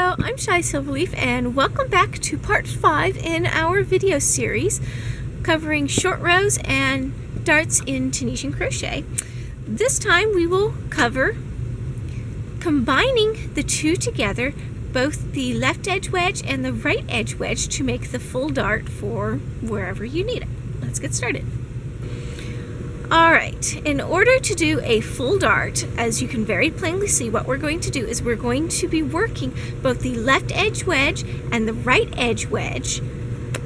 Hello, I'm Shy Silverleaf and welcome back to part 5 in our video series covering short rows and darts in Tunisian crochet. This time we will cover combining the two together, both the left edge wedge and the right edge wedge, to make the full dart for wherever you need it. Let's get started. Alright, in order to do a full dart, as you can very plainly see, what we're going to do is we're going to be working both the left edge wedge and the right edge wedge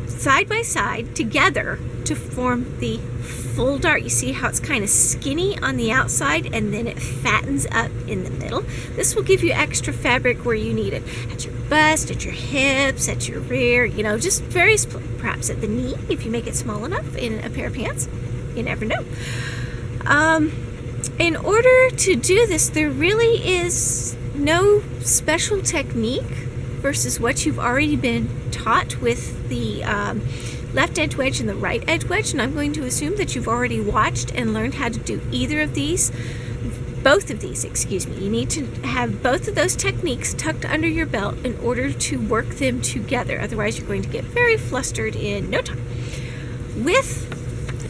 side by side together to form the full dart. You see how it's kind of skinny on the outside and then it fattens up in the middle. This will give you extra fabric where you need it, at your bust, at your hips, at your rear, you know, just various, perhaps at the knee if you make it small enough in a pair of pants. You never know. In order to do this, there really is no special technique versus what you've already been taught with the left edge wedge and the right edge wedge, and I'm going to assume that you've already watched and learned how to do either of these, both of these, excuse me. You need to have both of those techniques tucked under your belt in order to work them together, otherwise you're going to get very flustered in no time. With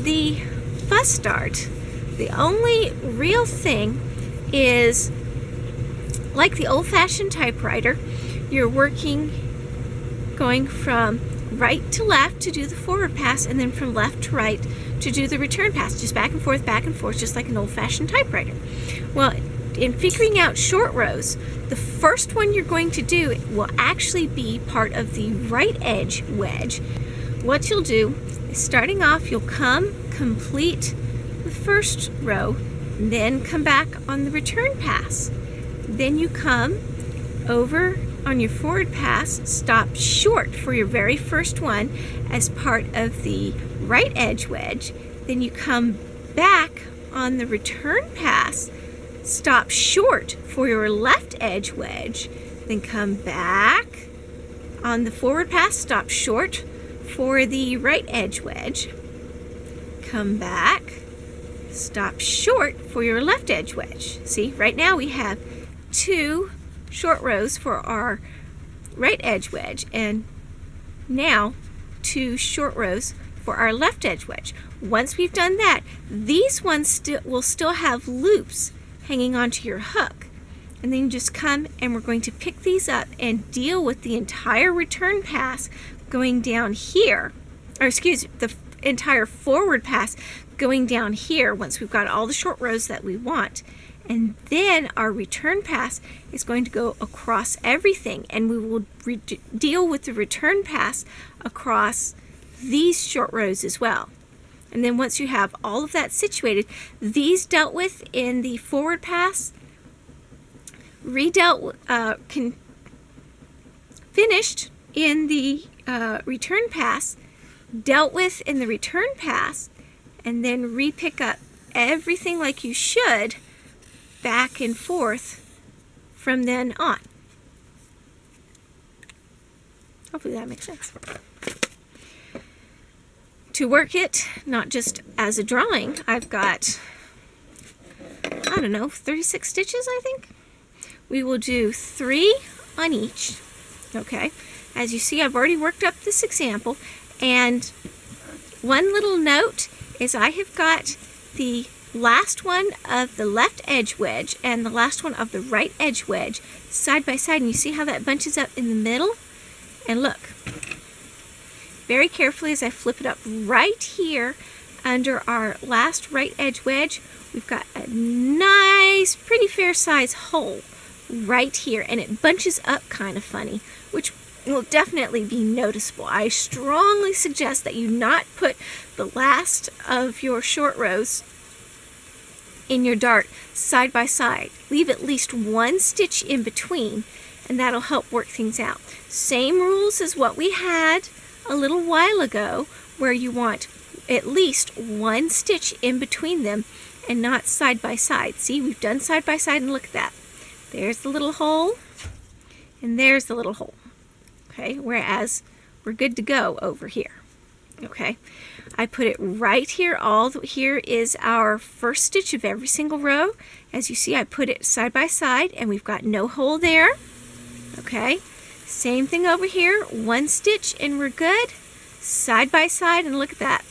the fuss dart, the only real thing is, like the old-fashioned typewriter, you're going from right to left to do the forward pass, and then from left to right to do the return pass, just back and forth, just like an old-fashioned typewriter. Well, in figuring out short rows, the first one you're going to do will actually be part of the right edge wedge. What you'll do is, starting off, you'll complete the first row, then come back on the return pass. Then you come over on your forward pass, stop short for your very first one as part of the right edge wedge. Then you come back on the return pass, stop short for your left edge wedge, then come back on the forward pass, stop short for the right edge wedge, come back, stop short for your left edge wedge. See, right now we have 2 short rows for our right edge wedge and now 2 short rows for our left edge wedge. Once we've done that, these ones will still have loops hanging onto your hook, and then you just come and we're going to pick these up and deal with the entire return pass going down here, or excuse me, the entire forward pass going down here once we've got all the short rows that we want. And then our return pass is going to go across everything, and we will deal with the return pass across these short rows as well. And then once you have all of that situated, these dealt with in the forward pass, finished in the return pass, dealt with in the return pass, and then re-pick up everything like you should back and forth from then on. Hopefully that makes sense. To work it, not just as a drawing, I've got, I don't know, 36 stitches, I think. We will do 3 on each, okay? As you see, I've already worked up this example, and one little note is I have got the last one of the left edge wedge and the last one of the right edge wedge side by side, and you see how that bunches up in the middle? And look, very carefully as I flip it up right here under our last right edge wedge, we've got a nice, pretty fair size hole right here, and it bunches up kind of funny, which will definitely be noticeable. I strongly suggest that you not put the last of your short rows in your dart side by side. Leave at least 1 stitch in between, and that'll help work things out. Same rules as what we had a little while ago, where you want at least 1 stitch in between them and not side by side. See, we've done side by side, and look at that. There's the little hole, and there's the little hole. Okay, whereas we're good to go over here. Okay, I put it right here. Here is our first stitch of every single row. As you see, I put it side by side, and we've got no hole there. Okay, Same thing over here, 1 stitch and we're good. Side by side, and look at that.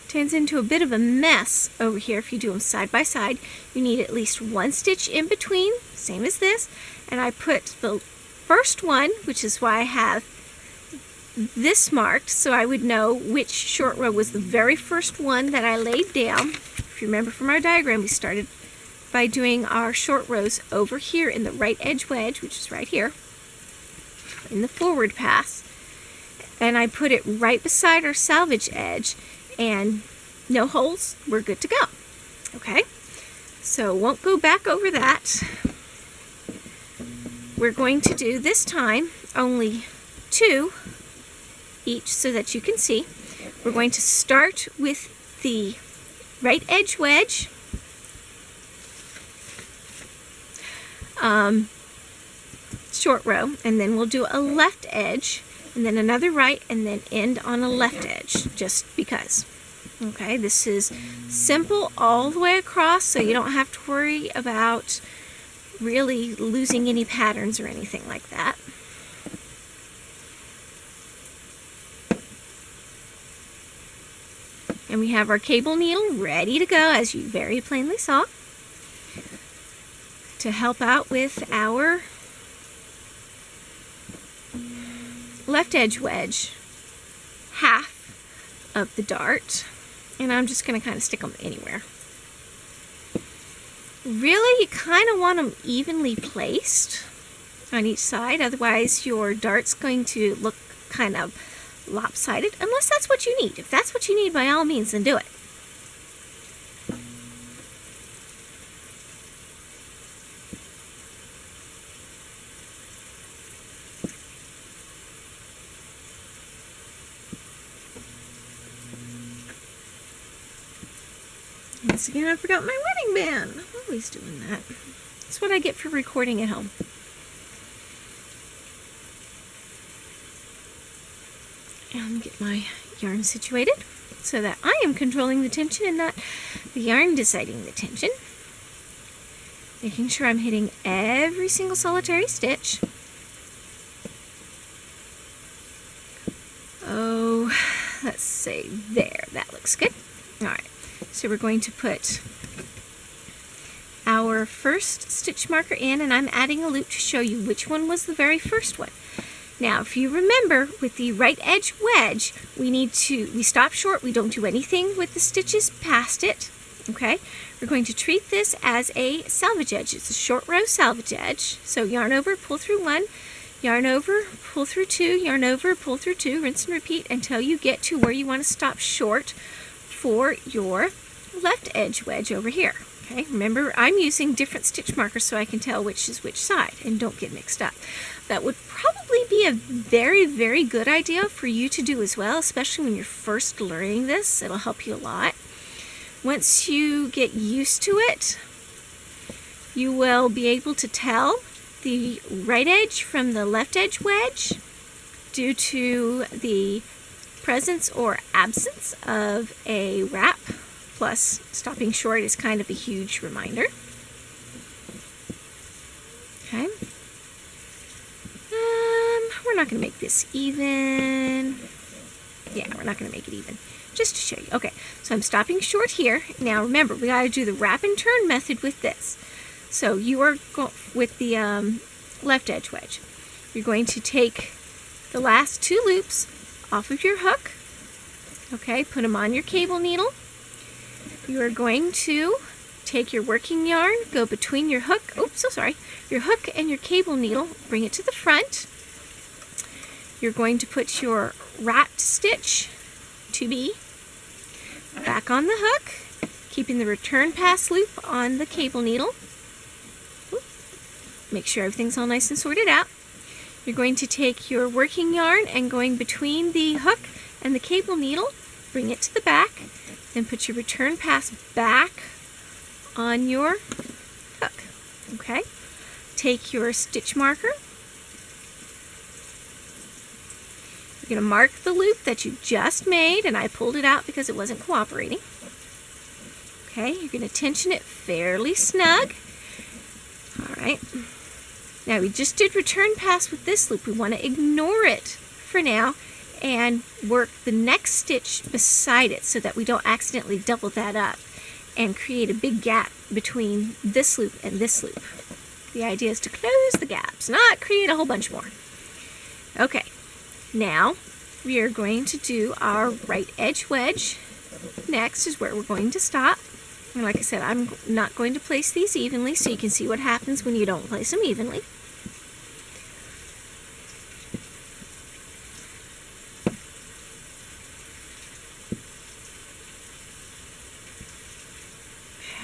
Turns into a bit of a mess over here if you do them side by side. You need at least 1 stitch in between, same as this. And I put the first one, which is why I have this marked, so I would know which short row was the very first one that I laid down. If you remember from our diagram, we started by doing our short rows over here in the right edge wedge, which is right here, in the forward pass. And I put it right beside our salvage edge, and no holes, we're good to go. Okay, so won't go back over that. We're going to do this time only 2 each so that you can see. We're going to start with the right edge wedge, short row, and then we'll do a left edge, and then another right, and then end on a left edge, just because. Okay, this is simple all the way across, so you don't have to worry about really losing any patterns or anything like that. And we have our cable needle ready to go, as you very plainly saw, to help out with our left edge wedge, half of the dart. And I'm just going to kind of stick them anywhere. Really, you kind of want them evenly placed on each side, otherwise your dart's going to look kind of lopsided, unless that's what you need. If that's what you need, by all means, then do it. Once again, I forgot my wedding band. I'm always doing that. That's what I get for recording at home. And get my yarn situated so that I am controlling the tension and not the yarn deciding the tension. Making sure I'm hitting every single solitary stitch. Oh, let's see, there, that looks good. All right, so we're going to put our first stitch marker in, and I'm adding a loop to show you which one was the very first one. Now, if you remember, with the right edge wedge, we stop short, we don't do anything with the stitches past it, okay? We're going to treat this as a salvage edge. It's a short row salvage edge. So yarn over, pull through 1, yarn over, pull through 2, yarn over, pull through 2, rinse and repeat until you get to where you want to stop short for your left edge wedge over here. Okay, remember, I'm using different stitch markers so I can tell which is which side and don't get mixed up. That would probably be a very, very good idea for you to do as well, especially when you're first learning this. It'll help you a lot. Once you get used to it, you will be able to tell the right edge from the left edge wedge due to the presence or absence of a wrap. Plus, stopping short is kind of a huge reminder. Okay. We're not going to make this even. Yeah, we're not going to make it even. Just to show you. Okay, so I'm stopping short here. Now remember, we got to do the wrap and turn method with this. So you are with the left edge wedge. You're going to take the last 2 loops off of your hook. Okay, put them on your cable needle. You are going to take your working yarn, go between your hook, your hook and your cable needle, bring it to the front. You're going to put your wrapped stitch to be back on the hook, keeping the return pass loop on the cable needle. Make sure everything's all nice and sorted out. You're going to take your working yarn and going between the hook and the cable needle, bring it to the back, then put your return pass back on your hook. Okay? Take your stitch marker. You're going to mark the loop that you just made, and I pulled it out because it wasn't cooperating. Okay, you're going to tension it fairly snug. All right. Now we just did return pass with this loop. We want to ignore it for now and work the next stitch beside it so that we don't accidentally double that up and create a big gap between this loop and this loop. The idea is to close the gaps, not create a whole bunch more. Okay, now we are going to do our right edge wedge. Next is where we're going to stop. And like I said, I'm not going to place these evenly so you can see what happens when you don't place them evenly.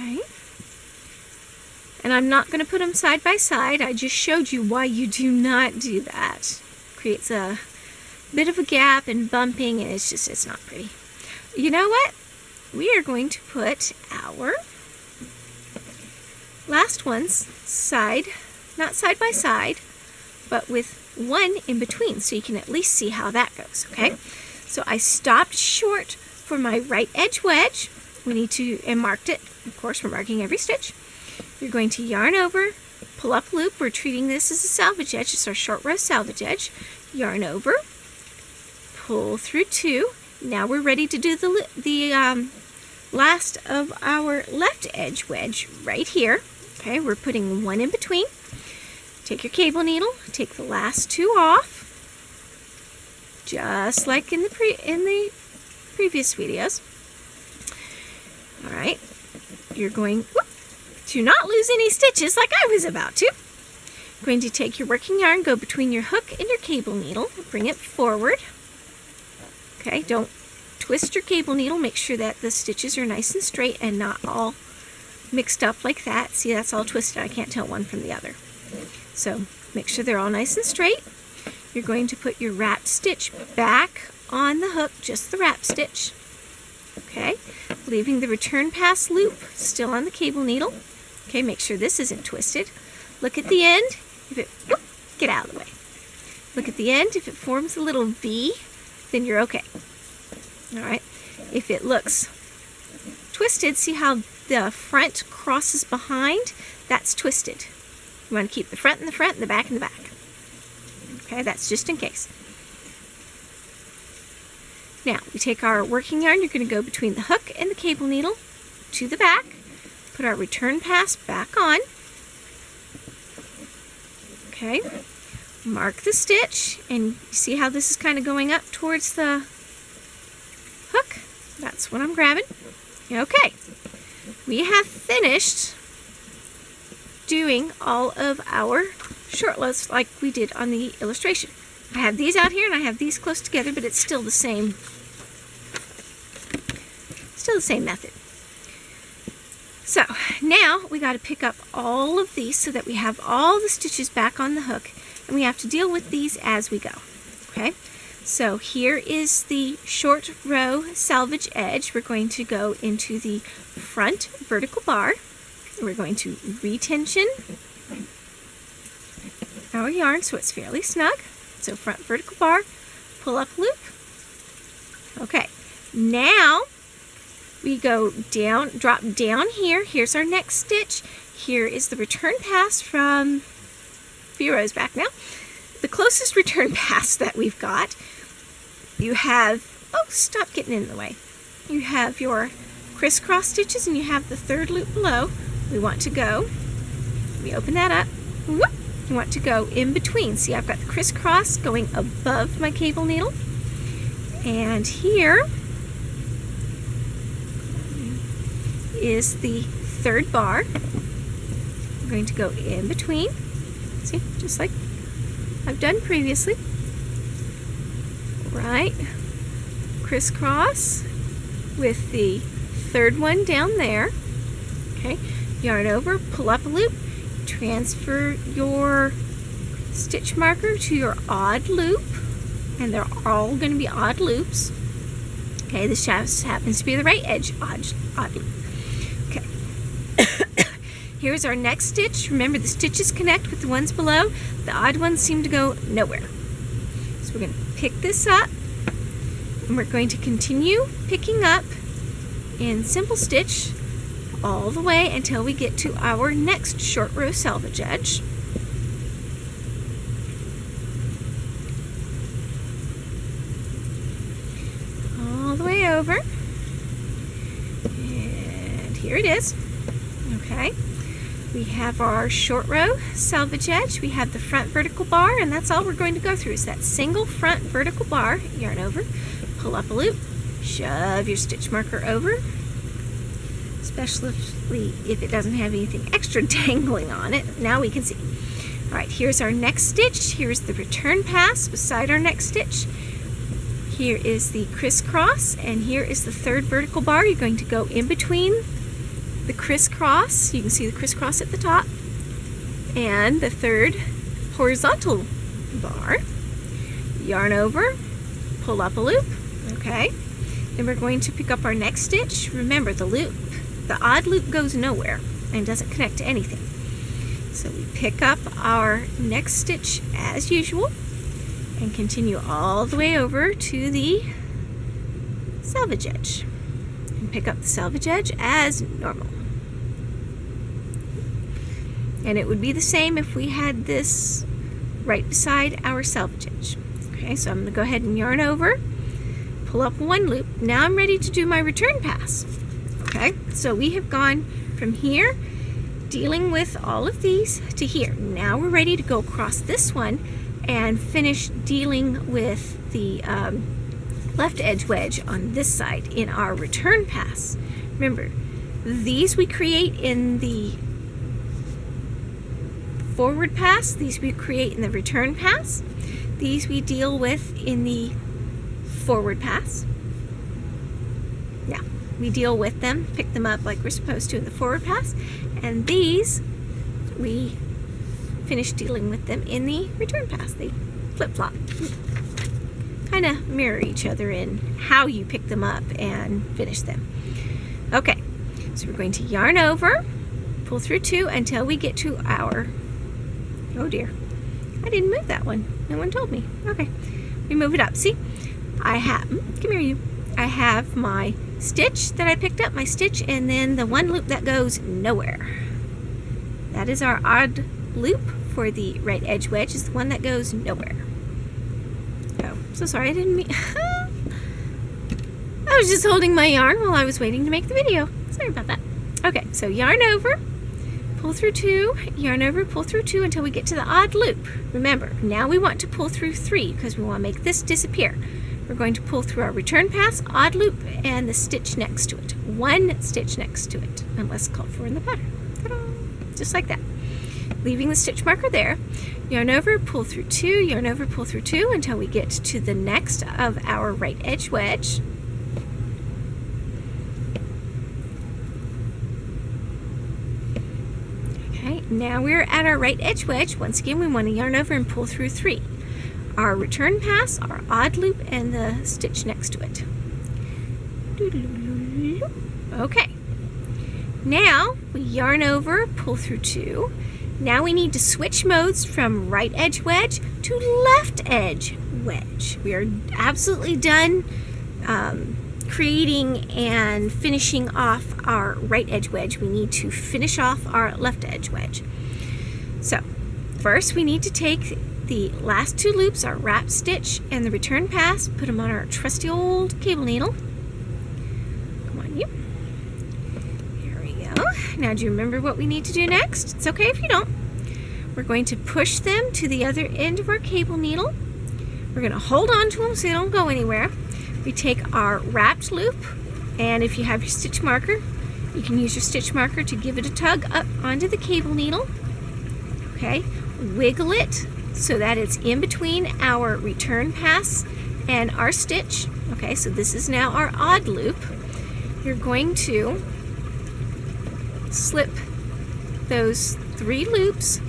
Okay. And I'm not going to put them side by side. I just showed you why you do not do that. Creates a bit of a gap and bumping, and it's not pretty. You know what? We are going to put our last ones not side by side, but with one in between, so you can at least see how that goes, okay? So I stopped short for my right edge wedge. We need to, and marked it. Of course, we're marking every stitch. You're going to yarn over, pull up loop. We're treating this as a salvage edge. It's our short row salvage edge. Yarn over, pull through 2. Now we're ready to do the last of our left edge wedge right here. Okay, we're putting one in between. Take your cable needle, take the last 2 off, just like in the previous videos. All right, you're going to not lose any stitches like I was about to. You're going to take your working yarn, go between your hook and your cable needle, bring it forward. Okay, don't twist your cable needle. Make sure that the stitches are nice and straight and not all mixed up like that. See, that's all twisted. I can't tell one from the other. So make sure they're all nice and straight. You're going to put your wrap stitch back on the hook, just the wrap stitch. Okay, leaving the return pass loop still on the cable needle. Okay, make sure this isn't twisted. Look at the end. If it, get out of the way. Look at the end. If it forms a little V, then you're okay. All right. If it looks twisted, see how the front crosses behind? That's twisted. You want to keep the front in the front and the back in the back. Okay, that's just in case. Now, we take our working yarn. You're going to go between the hook and the cable needle to the back. Put our return pass back on. Okay. Mark the stitch, and you see how this is kind of going up towards the hook? That's what I'm grabbing. Okay. We have finished doing all of our short loads like we did on the illustration. I have these out here and I have these close together, but it's still the same method. So now we got to pick up all of these so that we have all the stitches back on the hook, and we have to deal with these as we go. Okay, so here is the short row salvage edge. We're going to go into the front vertical bar. We're going to retension our yarn so it's fairly snug. So front vertical bar, pull up loop. Okay, now we go down, drop down here. Here's our next stitch. Here is the return pass from a few rows back now. The closest return pass that we've got, you have, oh, stop getting in the way. You have your crisscross stitches and you have the third loop below. We want to go, we open that up, whoop, you want to go in between. See, I've got the crisscross going above my cable needle. And here is the third bar. I'm going to go in between. See, just like I've done previously. Right, crisscross with the third one down there. Okay, yarn over, pull up a loop, transfer your stitch marker to your odd loop, and they're all going to be odd loops. Okay, this just happens to be the right edge odd loop. Okay, here's our next stitch. Remember, the stitches connect with the ones below. The odd ones seem to go nowhere. So we're going to pick this up, and we're going to continue picking up in simple stitch all the way until we get to our next short row salvage edge. over. And here it is. Okay. We have our short row selvage edge. We have the front vertical bar, and that's all we're going to go through is that single front vertical bar. Yarn over, pull up a loop, shove your stitch marker over, especially if it doesn't have anything extra dangling on it. Now we can see. All right, here's our next stitch. Here's the return pass beside our next stitch. Here is the crisscross, and here is the third vertical bar. You're going to go in between the crisscross. You can see the crisscross at the top, and the third horizontal bar. Yarn over, pull up a loop. Okay, then we're going to pick up our next stitch. Remember, the odd loop goes nowhere and doesn't connect to anything. So we pick up our next stitch as usual and continue all the way over to the selvage edge and pick up the selvage edge as normal. And it would be the same if we had this right beside our selvage edge. Okay, so I'm going to go ahead and yarn over, pull up one loop. Now I'm ready to do my return pass. Okay, so we have gone from here, dealing with all of these, to here. Now we're ready to go across this one and finish dealing with the left edge wedge on this side in our return pass. Remember, these we create in the forward pass, these we create in the return pass, these we deal with in the forward pass. Yeah, we deal with them, pick them up like we're supposed to in the forward pass, and these we finish dealing with them in the return pass. They flip-flop, kind of mirror each other in how you pick them up and finish them. Okay, so we're going to yarn over, pull through two until we get to our, oh dear, I didn't move that one. No one told me. Okay, we move it up. See, I have, come here you. I have my stitch that I picked up, my stitch, and then the one loop that goes nowhere. That is our odd loop for the right edge wedge, is the one that goes nowhere. Oh, so sorry, I didn't mean, I was just holding my yarn while I was waiting to make the video. Sorry about that. Okay, so yarn over, pull through two, yarn over, pull through two until we get to the odd loop. Remember, now we want to pull through three because we want to make this disappear. We're going to pull through our return pass, odd loop, and the stitch next to it. One stitch next to it, unless called for in the pattern. Ta-da! Just like that. Leaving the stitch marker there. Yarn over, pull through two, yarn over, pull through two until we get to the next of our right edge wedge. Okay, now we're at our right edge wedge. Once again, we want to yarn over and pull through three. Our return pass, our odd loop, and the stitch next to it. Okay, now we yarn over, pull through two. Now we need to switch modes from right edge wedge to left edge wedge. We are absolutely done creating and finishing off our right edge wedge. We need to finish off our left edge wedge. So first we need to take the last two loops, our wrap stitch and the return pass, put them on our trusty old cable needle. Come on, you. Here we go. Now, do you remember what we need to do next? It's okay if you don't. We're going to push them to the other end of our cable needle. We're going to hold on to them so they don't go anywhere. We take our wrapped loop, and if you have your stitch marker, you can use your stitch marker to give it a tug up onto the cable needle. Okay, wiggle it so that it's in between our return pass and our stitch. Okay, so this is now our odd loop. You're going to slip those three loops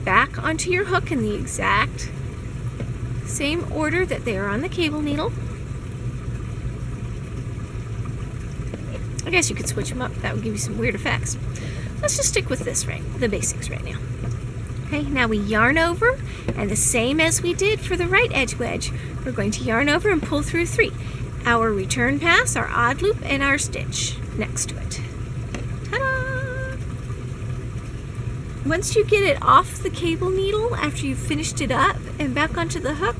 back onto your hook in the exact same order that they are on the cable needle. I guess you could switch them up. That would give you some weird effects. Let's just stick with this, right? The basics right now. Okay, now we yarn over, and the same as we did for the right edge wedge, we're going to yarn over and pull through three. Our return pass, our odd loop, and our stitch next to it. Ta-da! Once you get it off the cable needle, after you've finished it up and back onto the hook,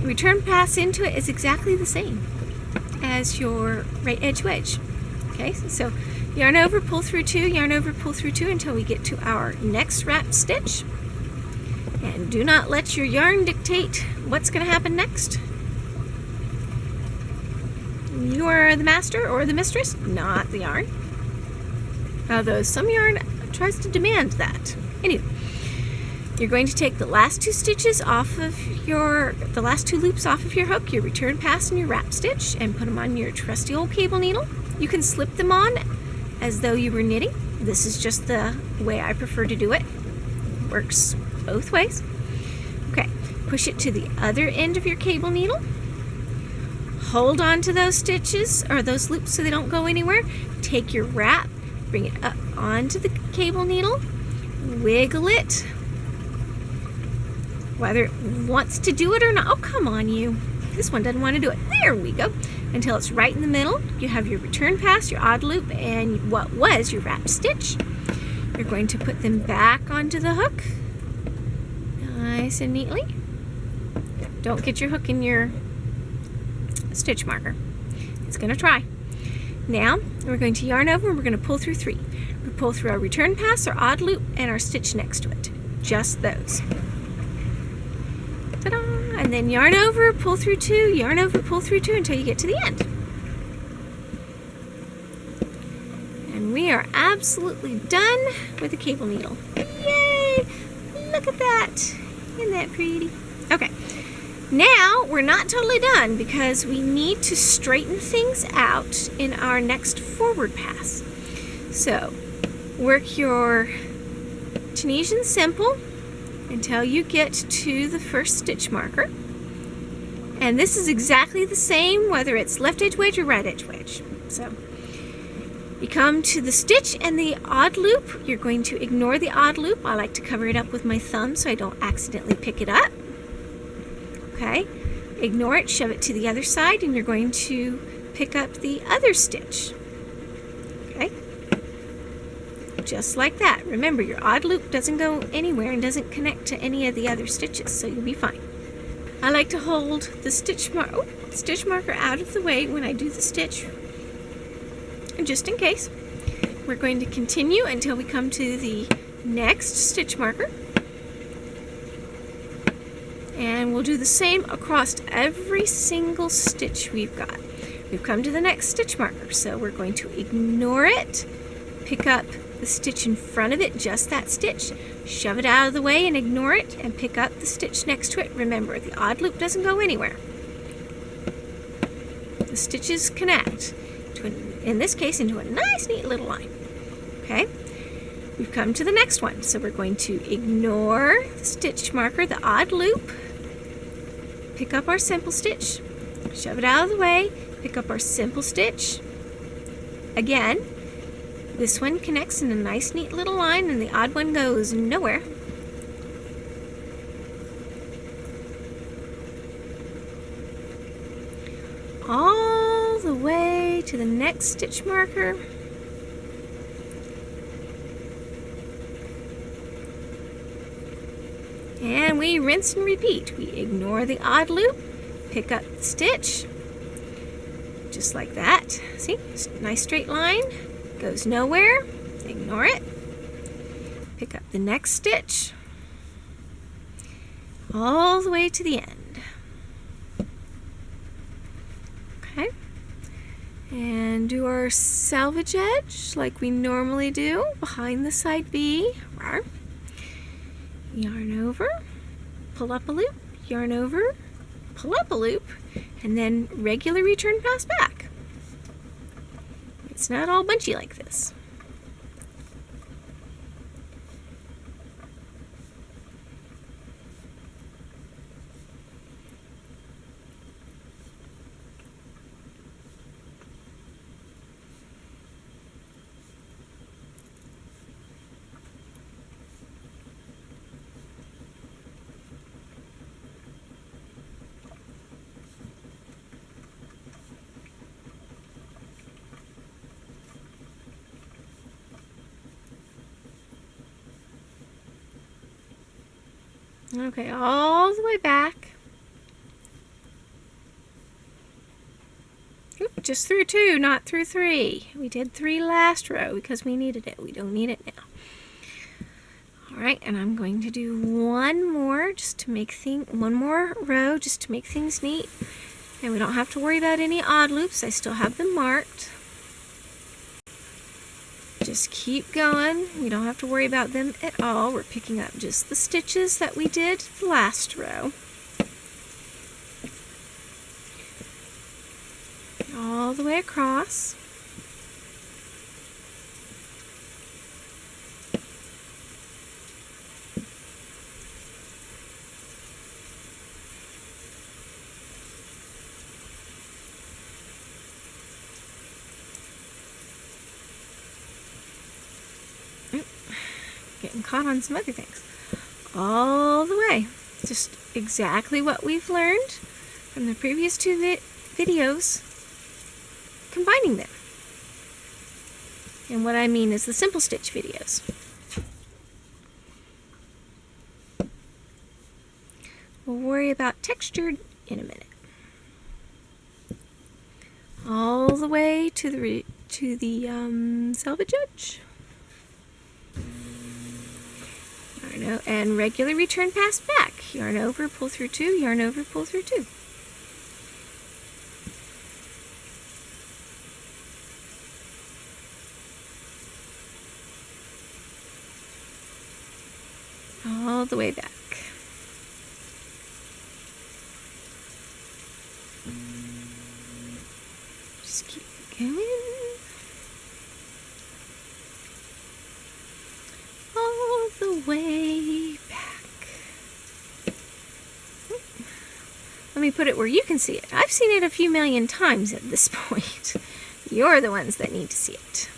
return pass into it is exactly the same. as your right edge wedge. Okay, so yarn over, pull through 2, yarn over, pull through 2 until we get to our next wrap stitch. And do not let your yarn dictate what's going to happen next. You are the master or the mistress, not the yarn. Although some yarn tries to demand that. Anyway, you're going to take the last 2 stitches off of the last 2 loops off of your hook, your return pass and your wrap stitch, and put them on your trusty old cable needle. You can slip them on as though you were knitting. This is just the way I prefer to do it. Works both ways. Okay, push it to the other end of your cable needle. Hold on to those stitches or those loops so they don't go anywhere. Take your wrap, bring it up onto the cable needle, wiggle it, whether it wants to do it or not. Oh, come on, you. This one doesn't want to do it. There we go. Until it's right in the middle. You have your return pass, your odd loop, and what was your wrap stitch. You're going to put them back onto the hook, nice and neatly. Don't get your hook in your stitch marker. It's going to try. Now we're going to yarn over and we're going to pull through 3. We pull through our return pass, our odd loop, and our stitch next to it. Just those. Ta-da! And then yarn over, pull through 2, yarn over, pull through 2 until you get to the end. And we are absolutely done with the cable needle. Yay! Look at that. Isn't that pretty? Okay. Now, we're not totally done because we need to straighten things out in our next forward pass. So, work your Tunisian Simple until you get to the first stitch marker. And this is exactly the same whether it's left edge wedge or right edge wedge. So, you come to the stitch and the odd loop. You're going to ignore the odd loop. I like to cover it up with my thumb so I don't accidentally pick it up. Okay, ignore it, shove it to the other side, and you're going to pick up the other stitch. Okay, just like that. Remember, your odd loop doesn't go anywhere and doesn't connect to any of the other stitches, so you'll be fine. I like to hold the stitch marker out of the way when I do the stitch, and just in case. We're going to continue until we come to the next stitch marker. And we'll do the same across every single stitch we've got. We've come to the next stitch marker, so we're going to ignore it, pick up the stitch in front of it, just that stitch, shove it out of the way and ignore it, and pick up the stitch next to it. Remember, the odd loop doesn't go anywhere. The stitches connect, in this case, into a nice, neat little line. Okay? We've come to the next one, so we're going to ignore the stitch marker, the odd loop, pick up our simple stitch, shove it out of the way, pick up our simple stitch. Again, this one connects in a nice, neat little line, and the odd one goes nowhere. All the way to the next stitch marker. And we rinse and repeat. We ignore the odd loop, pick up the stitch, just like that. See, nice straight line, goes nowhere, ignore it, pick up the next stitch, all the way to the end. Okay, and do our salvage edge like we normally do, behind the side B. Yarn over, pull up a loop, yarn over, pull up a loop, and then regular return pass back. It's not all bunchy like this. Okay, all the way back. Oop. just through 2, not through 3. We did 3 last row because we needed it. We don't need it now. Alright, and I'm going to do one more just to make one more row just to make things neat. And we don't have to worry about any odd loops. I still have them marked. Just keep going. We don't have to worry about them at all. We're picking up just the stitches that we did the last row. All the way across. Getting caught on some other things. All the way. Just exactly what we've learned from the previous 2 videos, combining them. And what I mean is the simple stitch videos. We'll worry about textured in a minute. All the way to the selvage edge. And regular return pass back. Yarn over, pull through 2, yarn over, pull through 2. All the way back. Just keep going. All the way back. Let me put it where you can see it. I've seen it a few million times at this point. You're the ones that need to see it.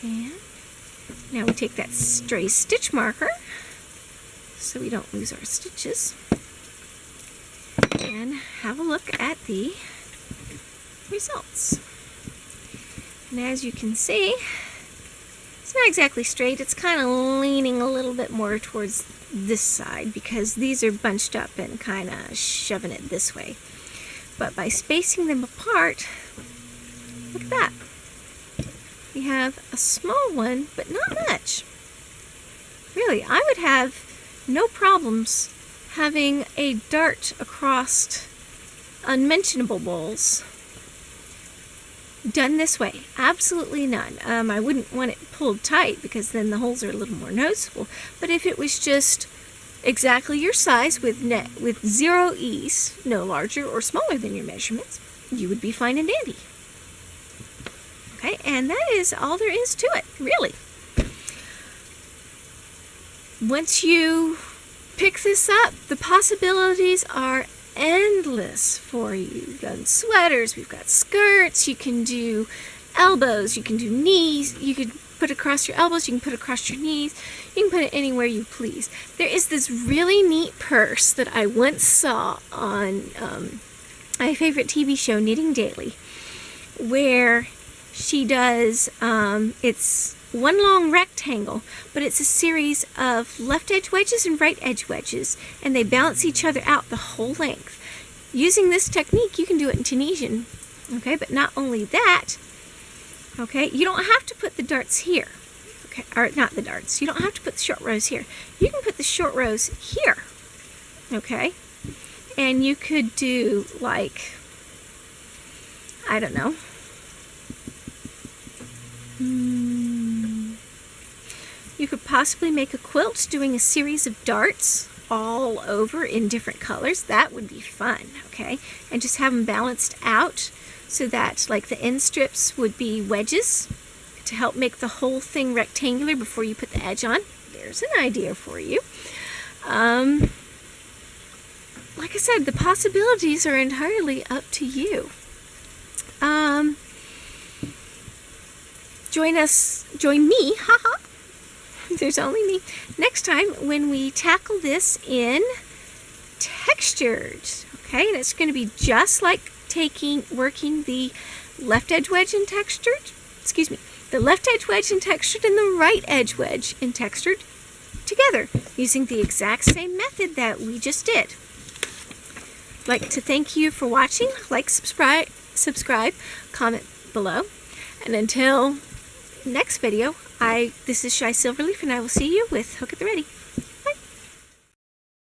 And now we take that stray stitch marker so we don't lose our stitches. And have a look at the results. And as you can see, it's not exactly straight. It's kind of leaning a little bit more towards this side because these are bunched up and kind of shoving it this way. But by spacing them apart, look at that. We have a small one, but not much. Really, I would have no problems having a dart across unmentionable bowls done this way. Absolutely none. I wouldn't want it pulled tight because then the holes are a little more noticeable. But if it was just exactly your size with 0 ease, no larger or smaller than your measurements, you would be fine and dandy. Okay, and that is all there is to it, really. Once you pick this up, the possibilities are endless for you. We've got sweaters, we've got skirts, you can do elbows, you can do knees, you can put across your elbows, you can put across your knees, you can put it anywhere you please. There is this really neat purse that I once saw on my favorite TV show, Knitting Daily, where she does, it's one long rectangle, but it's a series of left edge wedges and right edge wedges, and they balance each other out the whole length. Using this technique, you can do it in Tunisian, okay, but not only that, okay, you don't have to put the darts here, okay, or not the darts, you don't have to put the short rows here. You can put the short rows here, okay, and you could do, like, I don't know, you could possibly make a quilt doing a series of darts all over in different colors. That would be fun, okay? And just have them balanced out so that, like, the end strips would be wedges to help make the whole thing rectangular before you put the edge on. There's an idea for you. Like I said, the possibilities are entirely up to you. Join me, haha. There's only me. Next time when we tackle this in textured, okay? And it's going to be just like working the left edge wedge in textured, the left edge wedge in textured and the right edge wedge in textured together using the exact same method that we just did. like to thank you for watching. Like, subscribe, comment below. And until next video, this is Shy Silverleaf, and I will see you with Hook at the Ready.